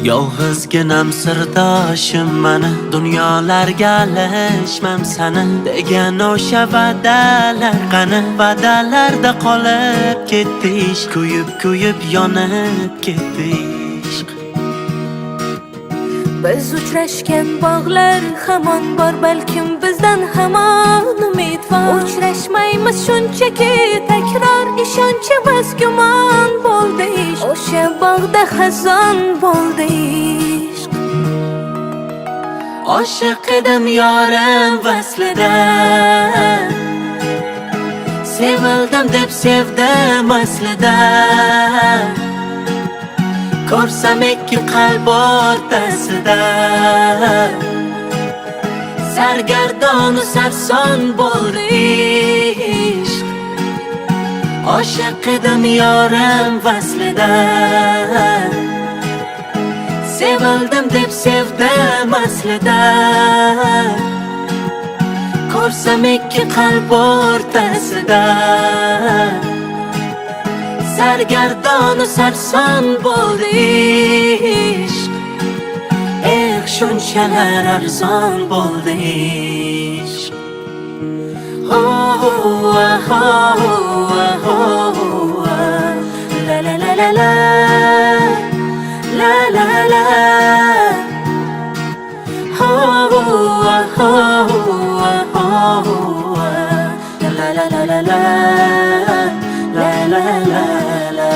Yolg'izginam sirdoshim mani, dunyolarga alishmam sani degan o'sha va'dalar qani? Va'dalarda qolib ketdi ishq, kuyib yonib ketdi ishq. Biz uchrashgan bog'lar hamon bor, balkim bizdan hamon umid bor. Uchrashmaymiz shunchaki takror, ishonchimiz gumon bo'ldi ishq. O'sha bog'da xazon bo'ldi ishq. Oshiq edim yorim vaslida, sevildim deb sevdim aslida. Ko'rsam ikki qalb o'rtasida, sargardonu sarson bo'ldi ishq. Oshiq edim yorim vaslida, sevildim deb sevdim aslida. Ko'rsam ikki qalb o'rtasida, sargardonu sarson bo'ldi ishq. Shunchalar arzon bo'ldi ishq. La la la la la, la la la. La la la la la, la la la la.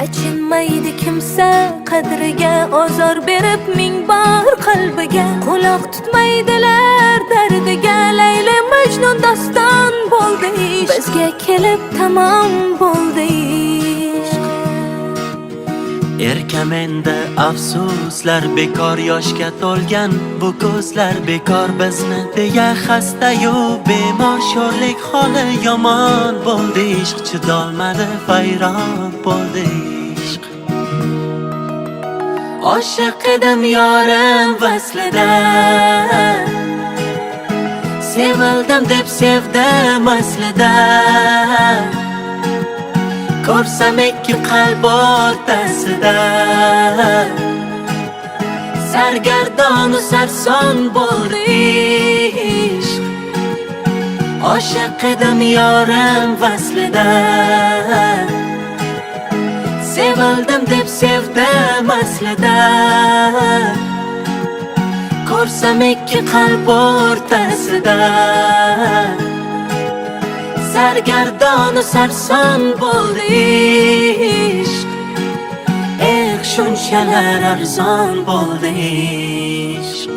Achinmaydi kimsa qadriga, ozor berib ming bor qalbiga. Quloq tutmaydilar dardiga, Layli Majnun doston bo'ldi ishq. Bizga kelib tamom bo'ldi ishq. Erkam endi afsuslar bekor, yoshga to'lgan bu ko'zlar bekor. Bizni deya xasta-yu bemor, sho'rlik holi yomon bo'ldi ishq. Chidolmadi vayron bo'ldi ishq. Oshiq edim yorim vaslida, sevildim deb sevdim aslida. Ko'rsam ikki qalb o'rtasida, sargardonu sarson bo'ldi ishq. Oshiq edim yorim vaslida, sevildim deb sevdim aslida. Ko'rsam ikki qalb o'rtasida, sargardonu sarson bo'ldi ishq. Shunchalar arzon bo'ldi ishq.